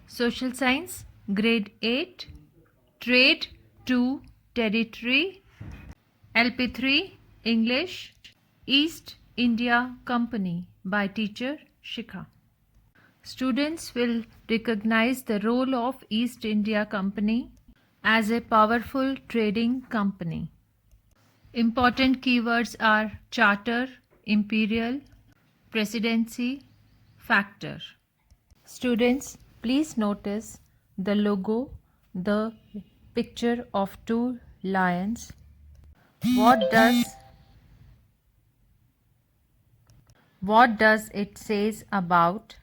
Social Science, Grade 8, Trade 2, Territory, LP3, English, East India Company by teacher Shikha. Students will recognize the role of East India Company as a powerful trading company. Important keywords are charter, imperial, presidency, factor. Students, please notice the logo, the picture of two lions. What does it says about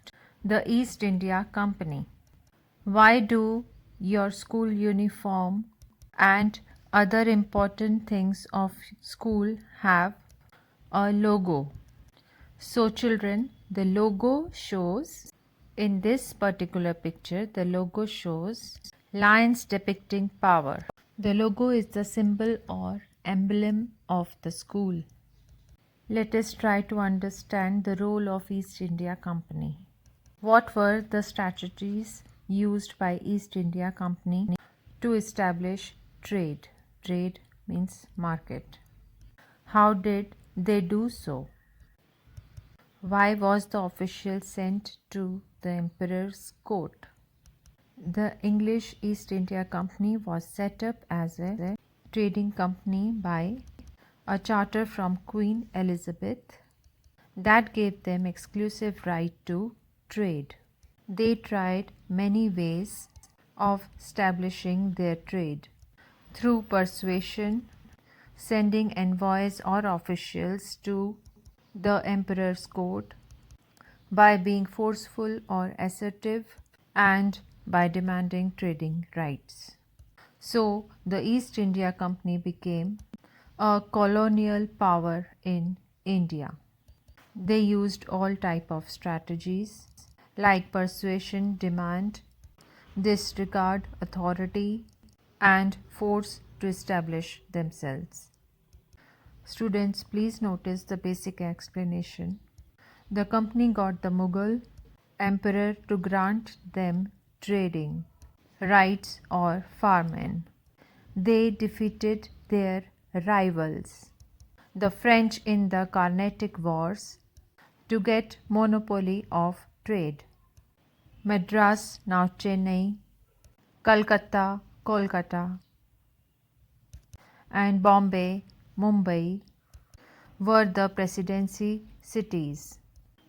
the East India Company? Why do your school uniform and other important things of school have a logo? So children, the logo shows, in this particular picture, the logo shows lions depicting power. The logo is the symbol or emblem of the school. Let us try to understand the role of East India Company. What were the strategies used by East India Company to establish trade? Trade means market. How did they do so? Why was the official sent to the emperor's court? The English East India Company was set up as a trading company by a charter from Queen Elizabeth that gave them exclusive right to trade. They tried many ways of establishing their trade through persuasion, sending envoys or officials to the emperor's court, by being forceful or assertive, and by demanding trading rights. So the East India Company became a colonial power in India. They used all type of strategies like persuasion, demand, disregard authority, and force to establish themselves. Students, please notice the basic explanation. The company got the Mughal emperor to grant them trading rights or farming. They defeated their rivals, the French, in the Carnatic Wars to get monopoly of trade. Madras, now Chennai, Calcutta, Kolkata, and Bombay, Mumbai were the presidency cities.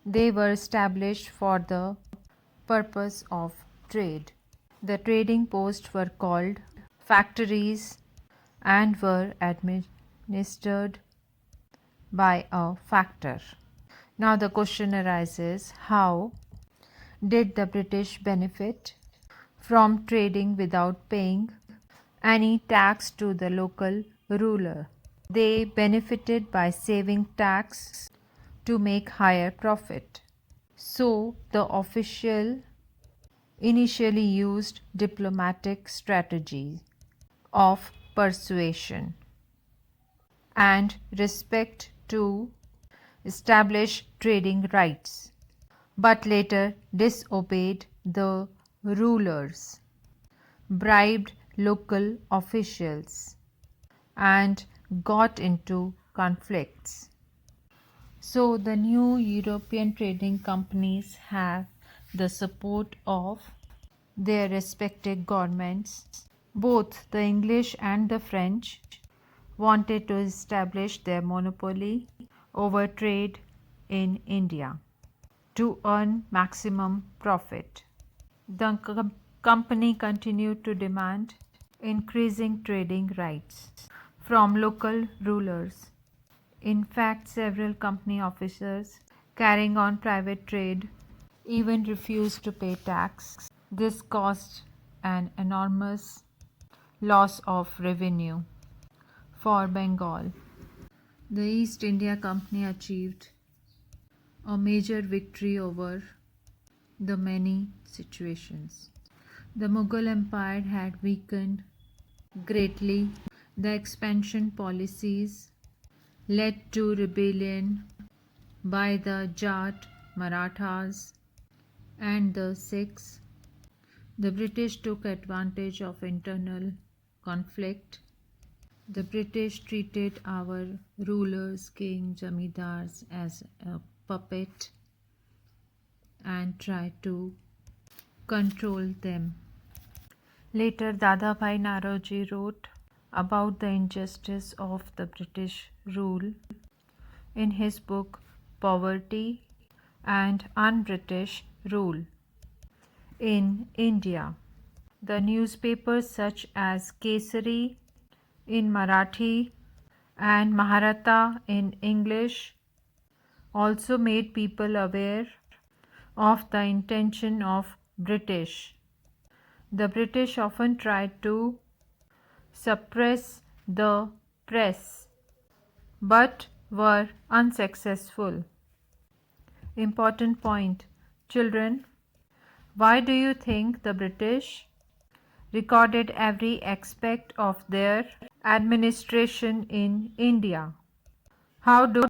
They were established for the purpose of trade. The trading posts were called factories and were administered by a factor. Now the question arises, how did the British benefit from trading without paying any tax to the local ruler? They benefited by saving tax to make higher profit. So the official initially used diplomatic strategy of persuasion and respect to establish trading rights, but later disobeyed the rulers, bribed local officials, and got into conflicts. So the new European trading companies have the support of their respective governments. Both the English and the French wanted to establish their monopoly over trade in India to earn maximum profit. The company continued to demand increasing trading rights from local rulers. In fact, several company officers carrying on private trade even refused to pay tax. This caused an enormous loss of revenue for Bengal. The East India Company achieved a major victory over the many situations. The Mughal Empire had weakened greatly. The expansion policies led to rebellion by the Jat, Marathas, and the Sikhs. The British took advantage of internal conflict. The British treated our rulers, kings, jamidars as a puppet and tried to control them. Later, Dadabhai Naoroji wrote about the injustice of the British rule in his book Poverty and Un-British Rule in India. The newspapers such as Kesari in Marathi and Maharata in English also made people aware of the intention of British. The British often tried to suppress the press but were unsuccessful. Important point. Children, why do you think the British recorded every aspect of their administration in India? How do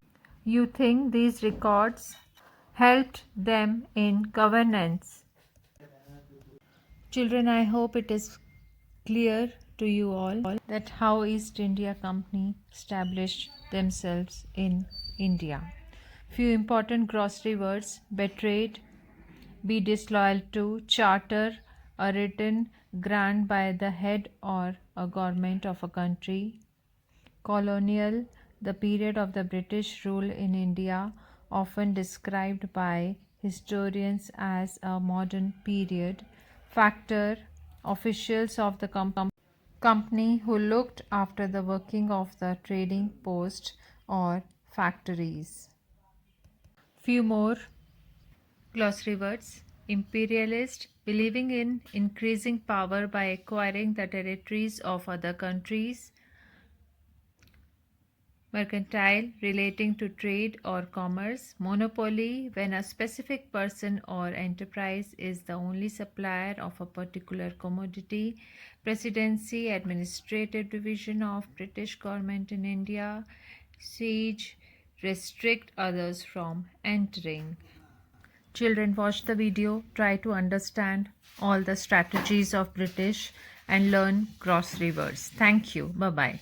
you think these records helped them in governance? Children, I hope it is clear to you all that how East India Company established themselves in India. Few important glossary words: betrayed, be disloyal to, charter, a written grant by the head or a government of a country, colonial, the period of the British rule in India, often described by historians as a modern period, factor, officials of the company who looked after the working of the trading post or factories. Few more glossary words: imperialist, believing in increasing power by acquiring the territories of other countries. Mercantile, relating to trade or commerce. Monopoly, when a specific person or enterprise is the only supplier of a particular commodity. Presidency, administrative division of British government in India. Siege, restrict others from entering. Children, watch the video, try to understand all the strategies of British and learn glossary words. Thank you. Bye-bye.